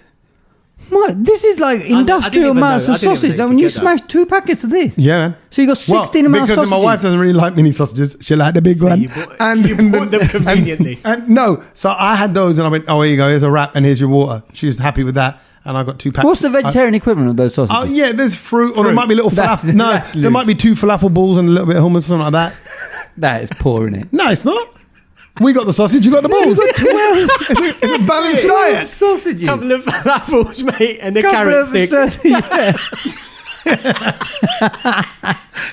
What? This is like industrial amounts of sausage. When you smash 2 packets of this. Yeah, man. So you got 16 amounts of sausages. Because my wife doesn't really like mini sausages. She liked the big one. You bought them conveniently. No, so I had those and I went, oh, here you go. Here's a wrap and here's your water. She was happy with that. And I got 2 packets. What's the vegetarian equivalent of those sausages? Oh, yeah, there's fruit. Or there might be little falafel. That's there might be 2 falafel balls and a little bit of hummus or something like that. That is poor, isn't it? No, it's not. We got the sausage, you got the balls. It's a balanced diet. Sausages. Couple of falafels, mate, and a carrot stick.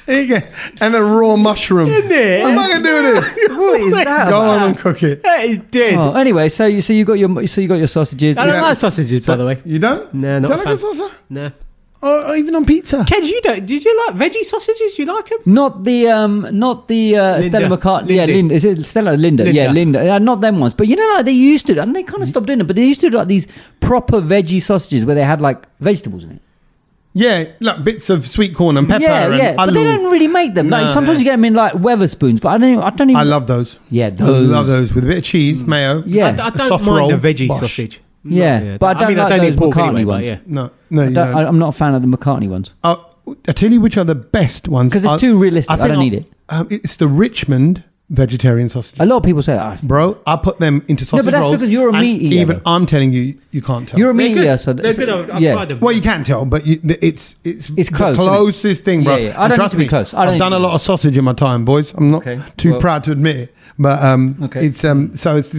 Here you go. And a raw mushroom. Isn't it? What am I going to do with this? What is that? Go on and cook it. That is dead. Oh, anyway, so you got your sausages. I don't like sausages, by the way. You don't? No, not don't a like a fan. saucer? No. Or even on pizza? Ken, you don't? Did you like veggie sausages? You like them? Not the Stella McCartney. Yeah, Linda. Is it Stella or Linda? Yeah, Linda. Not them ones. But you know, like they used to, and they kind of stopped doing it. But they used to do like these proper veggie sausages where they had like vegetables in it. Yeah, like bits of sweet corn and pepper. Yeah. But they don't really make them. Like sometimes you get them in like Weatherspoons, but I don't even. I love those. Yeah, I love those with a bit of cheese, mayo. Yeah, I don't mind the veggie sausage. Yeah, but I don't like those McCartney ones. Yeah. No, I'm not a fan of the McCartney ones. I tell you which are the best ones. Because it's too realistic. I don't need it. It's the Richmond vegetarian sausage. A lot of people say that. Bro, I put them into sausage rolls. No, but that's because you're a meat eater. Even I'm telling you, you can't tell. You're a meat eater. So they're good. I've tried them. Well, you can tell, but it's close, the closest thing, bro. Yeah. I don't trust need to be me, close. I've done a lot of sausage in my time, boys. I'm not too proud to admit it. But it's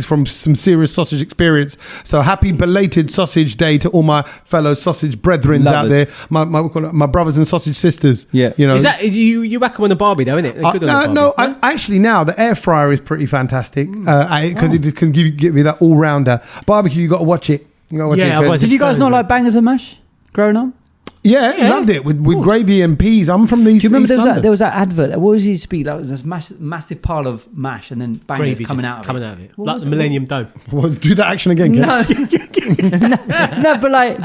from some serious sausage experience. So happy belated sausage day to all my fellow sausage brethren out there, my brothers and sausage sisters. Yeah, you know. Is that you whack them on the Barbie though, isn't it? No, actually now the air fryer is pretty fantastic because it can give me that all rounder. Barbecue, you got to watch it. Did you guys not like bangers and mash growing up? Yeah, loved it with gravy and peas. I'm from the East. Do you remember there was that advert? What was it used to be? Like this massive pile of mash and then bangers coming out of it. Like the Millennium Dome. Well, do that action again, Ken. No, but like,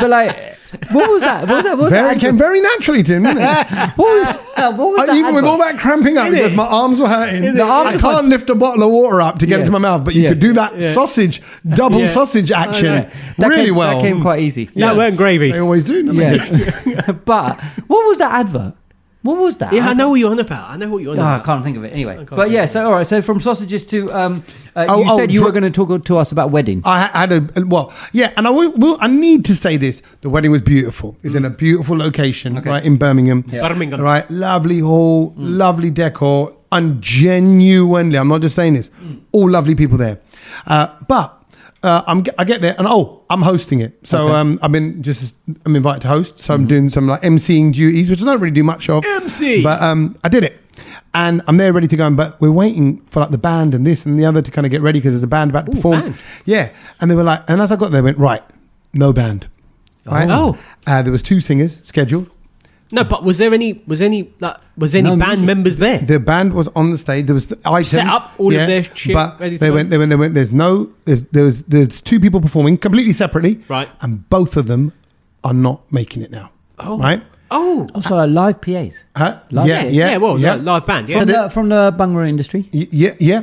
what was that? What was that? It came very naturally to him, didn't it? What was that? Even with all that cramping up because my arms were hurting. I can't lift a bottle of water up to get it to my mouth, but you could do that double sausage action really well. That came quite easy. That weren't gravy. They always do. But what was that advert? What was that? Yeah, I know what you're on about. I can't think of it. Anyway, but yeah, so all right. So from sausages to you said you were going to talk to us about wedding. I had and I need to say this: the wedding was beautiful. It's in a beautiful location, right in Birmingham. Yeah. Birmingham, right? Lovely hall, lovely decor, and genuinely, I'm not just saying this. All lovely people there, but. I get there and I'm hosting it. So I'm invited to host. So I'm doing some like emceeing duties, which I don't really do much of. But I did it, and I'm there ready to go. But we're waiting for like the band and this and the other to kind of get ready because there's a band about to perform. Band. Yeah, and they were like, and as I got there, I went right. no band. Right? Oh. There was 2 singers scheduled. No, but was any No band music. members there? The band was on the stage. There was the items Set up all of their shit but ready to they go? went. There's 2 people performing completely separately, Right. And both of them are not making it now. Oh. Right? Oh. Also, like live PAs. Huh? Live yeah, PAs. yeah, Yeah, well, yeah. live band, yeah. From the Bhangra industry. Yeah.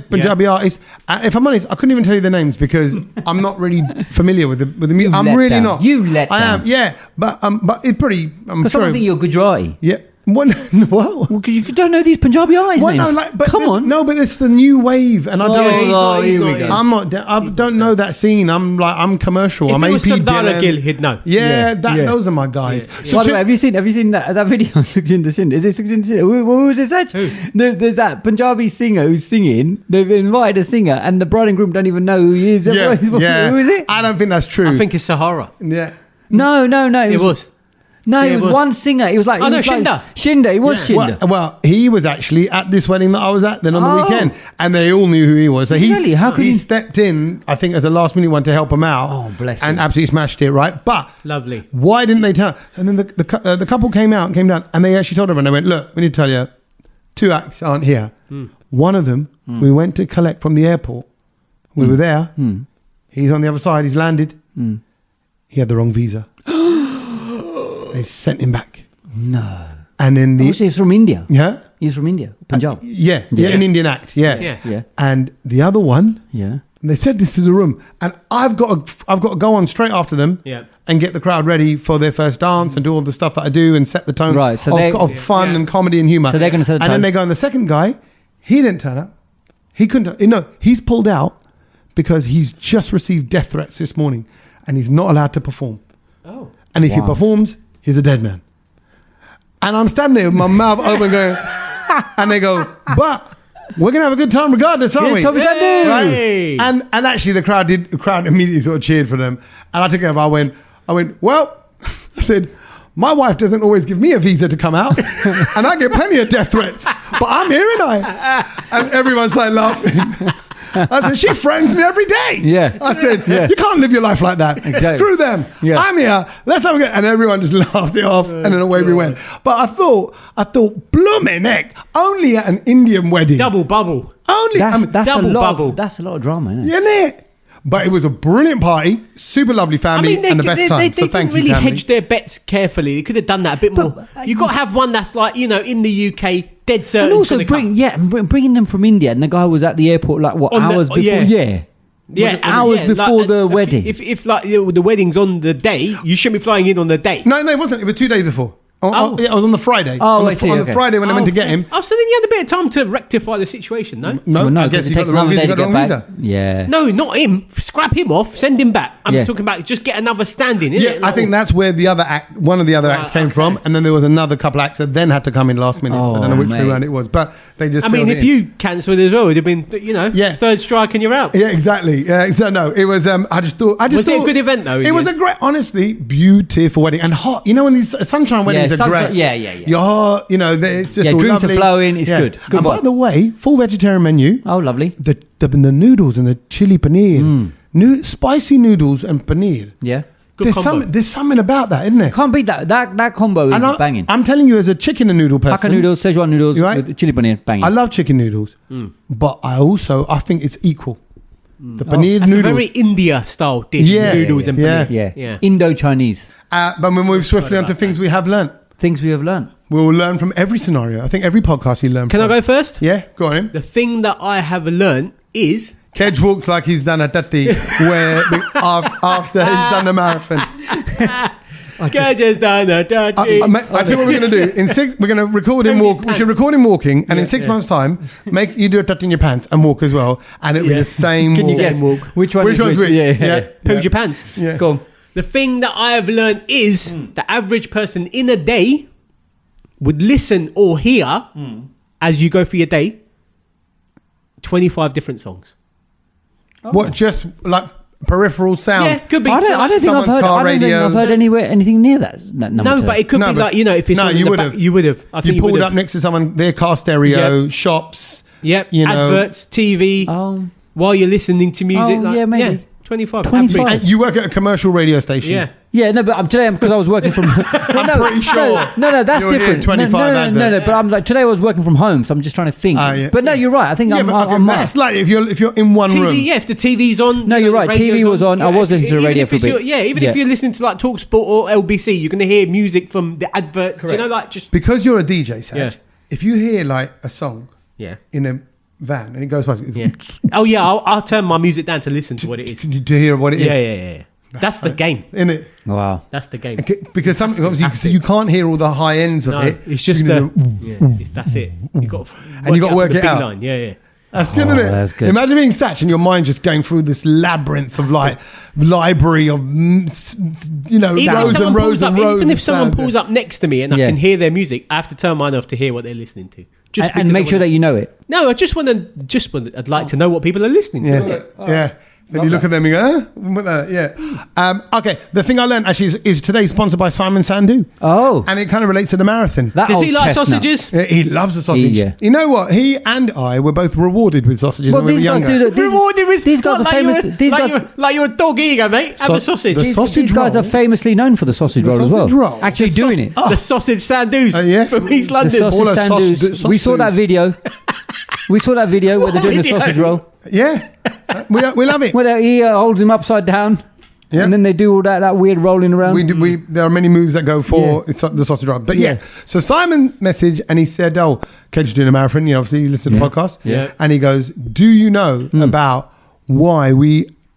Punjabi artists. If I'm honest, I couldn't even tell you the names because I'm not really familiar with the music. I'm let really down. not. You let I down. am. Yeah, but it's pretty. I'm Because sure. I think you're Gujarati. Yeah. What? Because you don't know these Punjabi artists' Well, names. no, like, but Come on. No, but it's the new wave, and I don't. he's here not we go. in. I'm not. I don't know that scene. I'm commercial. If I'm it was AP Sardar Dylan. Gill, he'd know. Yeah, Yeah. those are my guys. Yeah. So By the way, have you seen that video on Sukhinder Sindh? Is it Sukhinder Sindh? Who was it said? Who? There's that Punjabi singer who's singing. They've invited a singer, and the bride and groom don't even know who he is. yeah, Who is it? I don't think that's true. I think it's Sahara. Yeah. No. It was. No, Yeah, it was one singer. It was like Oh, it no, was like Shinder. Shinder. It was Shinder. Well, he was actually at this wedding that I was at then on the Oh. weekend, and they all knew who he was. So Really? How could he he- stepped in, I think, as a last minute one to help him out. Oh, bless and him. absolutely smashed it, right? But Lovely. why didn't they tell? And then the couple came down, and they actually told everyone. They went, "Look, we need to tell you, 2 acts aren't here. One of them we went to collect from the airport. We were there. He's on the other side. He's landed. He had the wrong visa. They sent him back. No. And in the He's from India. yeah, He's from India, Punjab. yeah, Yeah. an Indian act, yeah. Yeah. And the other one, Yeah. they said this to the room, and I've got to go on straight after them, Yeah. and get the crowd ready for their first dance and do all the stuff that I do and set the tone Right, so they- of fun Yeah. and comedy and humor. So they're gonna set the and then tone. they go, and the second guy, he didn't turn up. He couldn't. He's pulled out because he's just received death threats this morning, and he's not allowed to perform. Oh. And if he Wow. performs, he's a dead man. And I'm standing there with my mouth open going, and they go, but we're going to have a good time regardless, aren't Yes, we? Tommy Sandhu. Hey. And actually the crowd immediately sort of cheered for them. And I took it over. I went, well, I said, my wife doesn't always give me a visa to come out, and I get plenty of death threats, but I'm here, and and everyone started laughing. I said, she friends me every day. Yeah. I said, you can't live your life like that. Exactly. Screw them. Yeah. I'm here. Let's have a good. And everyone just laughed it off, and then away we went. But I thought, blooming heck, only at an Indian wedding. Double bubble. Only. That's a double lot. bubble. That's a lot of drama, isn't it? Isn't it? But it was a brilliant party, super lovely family, and the best time. They So didn't thank you, really family. hedge their bets carefully. They could have done that a bit more. You've got to have one that's like, in the UK, dead certain. And also gonna come. bringing them from India, and the guy was at the airport like what On the- hours before? yeah. Yeah, hours before the wedding. If like the wedding's on the day, you shouldn't be flying in on the day. No, it wasn't. It was 2 days before. Oh. Yeah, it was on the Friday. Oh, on I see, On okay. the Friday when I went to get him. Oh, so then you had a bit of time to rectify the situation, no? No, Well, I guess 'cause it you got takes the wrong another visa. day You to got the get wrong back. visa. Yeah. No, not him. Scrap him off. Send him back. I'm Yeah. talking about just get another stand-in. Isn't Yeah, it? I think that's where one of the other acts came okay. from, and then there was another couple acts that then had to come in last minute. So I don't know Oh, which way mate. around it was, but they just. I mean, filled if it in. you cancelled as well, it'd have been, Yeah. third strike and you're out. Yeah, exactly. Yeah, so no, it was. I just thought. Was it a good event, though, It was a great, honestly, beautiful wedding and hot. You know when these sunshine weddings are sunshine- great. yeah. You're hot. It's just Yeah, all drinks are lovely. flowing, it's good. Good And by vibe. the way, full vegetarian menu. Oh, lovely. The noodles and the chili paneer, spicy noodles and paneer. Yeah. Good combo. There's something about that, isn't there? Can't beat that. That combo is And banging. I'm telling you, as a chicken and noodle person, Hakka noodles, Szechuan noodles You right? with chili paneer, banging. I love chicken noodles, but I think it's equal. The paneer That's a noodles. very India style dish. Yeah. Noodles and Yeah. paneer. yeah. Indo-Chinese. But we move swiftly on to things we have learnt. Things we have learned. We will learn from every scenario. I think every podcast you learn Can I from. go first? Yeah, go on in. The thing that I have learned is Kedge walks like he's done a tatty after he's done the marathon. Gajah's done a dirty. I tell you what we're going to do. We're going to record him Don't use walk. We should pants. record him walking, and in Yeah, 6 yeah. months' time, make you do a tatty in your pants and walk as well, and it'll be Yeah. the same Can walk. you guess walk. which one? Which is one's which? Yeah. Poo'd your pants. Yeah. Go on. The thing that I have learned is the average person in a day would listen or hear as you go through your day 25 different songs. What, just like peripheral sound? Yeah, could be. I don't think Someone's I've heard. car I don't think radio. I've heard anything near that. number No, two. but it could No, be but- like, if it's no, on you the would back, have. you would have. I think You pulled would up have. next to someone, their car stereo, shops. Yep. you know. Adverts, TV, Oh, while you're listening to music. Oh, like, yeah, maybe. 25. 25. And you work at a commercial radio station. Yeah. Yeah, no, but today because I was working from. I'm pretty sure. No, that's you're different. 25 No. But I'm like today I was working from home, so I'm just trying to think. Yeah. But no, you're right. I think I'm that's like if you're in one room. Yeah, if the TV's on. No, you're right. TV was on. I was listening to the radio for a bit. Even if you're listening to like TalkSport or LBC, you're going to hear music from the adverts. Correct. Like just Because you're a DJ, Saj. Yeah. If you hear like a song in a van and it goes past, I'll turn my music down to listen to what it is. to hear what it is. Yeah. That's the game. Isn't it? Wow. That's the game. Because obviously you can't hear all the high ends of it. It's just that's it. You got to work it out. Line. Yeah. That's good, isn't it? That's good. Imagine being Satch and your mind just going through this labyrinth of like library of rows and rows. Even if someone pulls up next to me and I can hear their music, I have to turn mine off to hear what they're listening to. And make sure that you know it. No, I just want to. I'd like to know what people are listening to. Yeah. Then you look at them and go, yeah. Okay, the thing I learned actually is today's sponsored by Simon Sandhu. Oh. And it kind of relates to the marathon. Does he like sausages? Yeah, he loves the sausage. Yeah. You know what? He and I were both rewarded with sausages when we were younger. Rewarded with these guys are famous. Like you're a dog. Here you go, mate. Have a sausage. The sausage These guys roll. are famously known for the sausage roll as well. Actually doing it. The sausage Sandus from East The London. sausage sandus. We saw that video. Where they're doing the sausage roll. Yeah. We love it. Where he holds him upside down. Yeah. And then they do all that weird rolling around. There are many moves that go for the sausage roll. But so Simon messaged and he said, "Oh, Kedge's doing a marathon. Obviously you listen to the podcast." Yeah. And he goes, "Do you know about why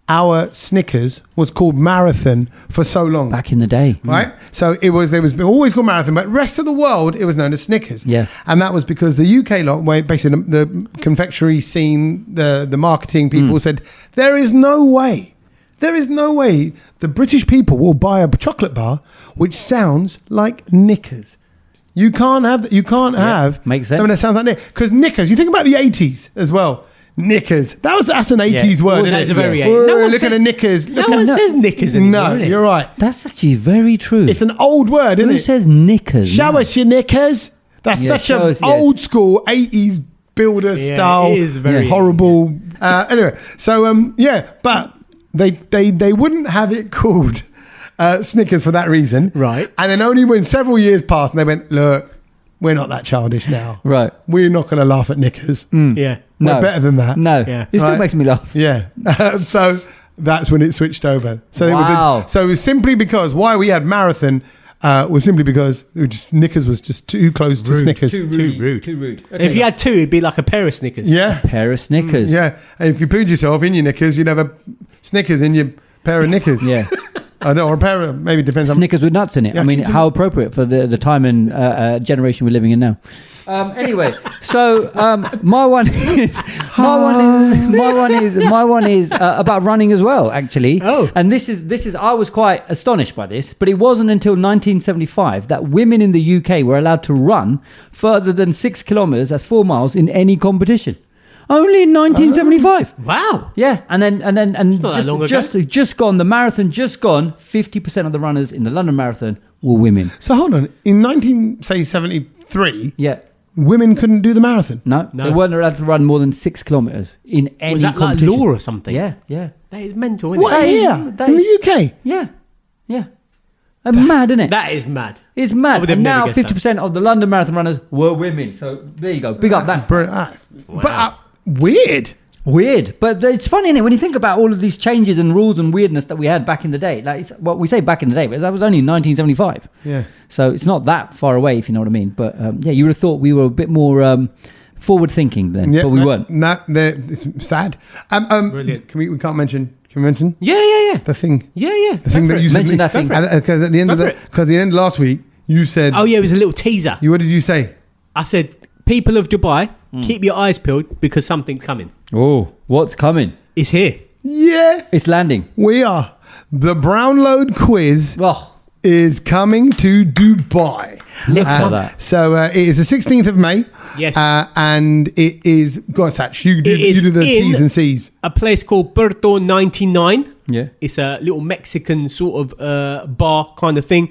our Snickers was called Marathon for so long?" Back in the day. Right? So they was always called Marathon, but rest of the world it was known as Snickers. Yeah. And that was because the UK lot, where basically the confectionery scene, the marketing people said, there is no way the British people will buy a chocolate bar which sounds like Knickers. You can't have makes sense. something that sounds like Knickers. Because Knickers, you think about the 80s as well. Knickers. That's an 80s word. That is a very 80s. No one look at the knickers. No one says knickers anymore. No, you're right. That's actually very true. It's an old word, isn't it? Who says knickers? Show us your knickers. That's such an old school 80s builder style. It is very horrible. Anyway, so but they wouldn't have it called Snickers for that reason. Right. And then only when several years passed, they went, look, we're not that childish now. Right. We're not going to laugh at knickers. Yeah. We're better than that. No. Yeah. It still makes me laugh. Yeah. So that's when it switched over. So Wow. it was simply because why we had marathon was simply because Knickers was just too close to Snickers. Too rude. Okay. If you had two, it'd be like a pair of Snickers. Yeah. A pair of Snickers. Yeah. And if you pooed yourself in your knickers, you'd have a Snickers in your pair of knickers. Yeah. Or a pair of, maybe depends on. Snickers with nuts in it. Yeah, I mean, how appropriate for the time and generation we're living in now. Anyway, so my one is about running as well, actually. Oh. And this is I was quite astonished by this, but it wasn't until 1975 that women in the UK were allowed to run further than 6 kilometers, that's 4 miles, in any competition. Only in 1975. Wow. Yeah, and then not that long ago. just gone. The marathon just gone. 50% of the runners in the London Marathon were women. So hold on. In 1973, Yeah. women couldn't do the marathon. No, they weren't allowed to run more than 6 kilometers in any Was that competition. like law or something? Yeah. That is mental, isn't What? it? Here? In the UK? Yeah. And mad, isn't it? That is mad. It's I mad. would have And now never guessed 50% of the London Marathon runners were women. So there you go. Big up that. But weird. Weird, but it's funny, isn't it? When you think about all of these changes and rules and weirdness that we had back in the day. Like, it's what we say back in the day, but that was only in 1975. Yeah. So it's not that far away, if you know what I mean. But you would have thought we were a bit more forward thinking then, but we weren't. It's sad. Brilliant. Can we mention? Can we mention Yeah. the thing? Yeah. The thing that you said. Mention that thing. Because at the end because the end of last week you said. Oh, yeah, it was a little teaser. What did you say? I said, people of Dubai, keep your eyes peeled because something's coming. Oh, what's coming? It's here. Yeah, It's landing. we are. The Brownload quiz Oh, is coming to Dubai. Look at that. So it is the 16th of May. Yes. And it is. Go on, Satch. You do the T's and C's. A place called Puerto 99. yeah. It's a little Mexican sort of bar kind of thing.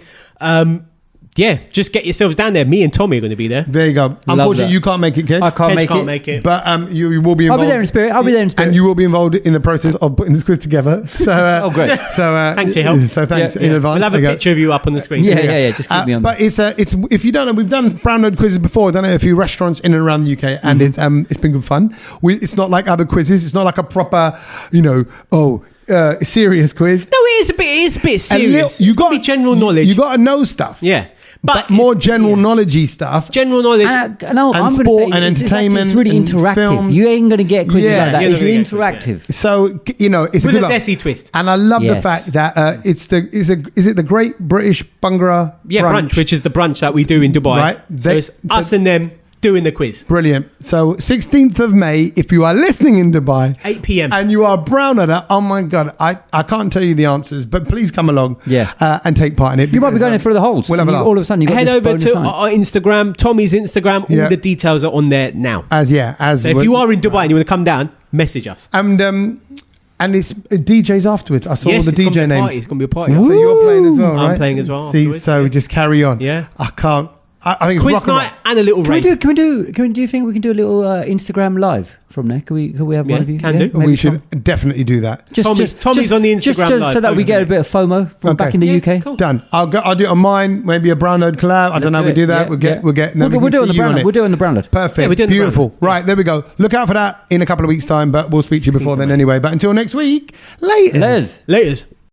Yeah, just get yourselves down there. Me and Tommy are going to be there. There you go. Unfortunately, you can't make it, Kedge. I can't Kedge make it. But you will be involved. I'll be there in spirit. And you will be involved in the process of putting this quiz together. So, oh, great. So, thanks for your help. So thanks in advance. We'll have a picture of you up on the screen. Yeah. Just keep me on. But it's if you don't know, we've done brown note quizzes before. We've done it at a few restaurants in and around the UK, and it's been good fun. It's not like other quizzes. It's not like a proper, serious quiz. No, it is a bit serious. You got to be general knowledge. You got to know stuff. Yeah. But more general knowledgey stuff. General knowledge. And sport and entertainment. It's really interactive. Films. You ain't going to get quizzes like that. It's interactive. So, it's with a good Desi twist. And I love the fact that is it the Great British Bhangra brunch, which is the brunch that we do in Dubai. Right. So it's us and them doing the quiz. Brilliant. So 16th of May, if you are listening in Dubai, 8 p.m. and you are brown at that, oh my God, I can't tell you the answers, but please come along and take part in it. You might be going in for the holes. We'll have all of a sudden you head over to our Instagram, Tommy's Instagram, all the details are on there now. So if you are in Dubai and you want to come down, message us. And it's DJs afterwards. I saw all the DJ names. It's going to be a party. So you're playing as well, right? I'm playing as well. So just carry on. Yeah. I think quiz night and a little rave. Do you think we can do a little Instagram live from there? Can we have one of you? Can do. We should definitely do that. Tommy's on the Instagram live. So that we get a bit of FOMO from back in the UK. Cool. Done. I'll do it on mine. Maybe a brown note collab. I don't know. We do that. We'll do it on the brown note. We'll do it on the brown note. Perfect. Beautiful. Right, there we go. Look out for that in a couple of weeks' time. But we'll speak to you before then anyway. But until next week, laters. Laters.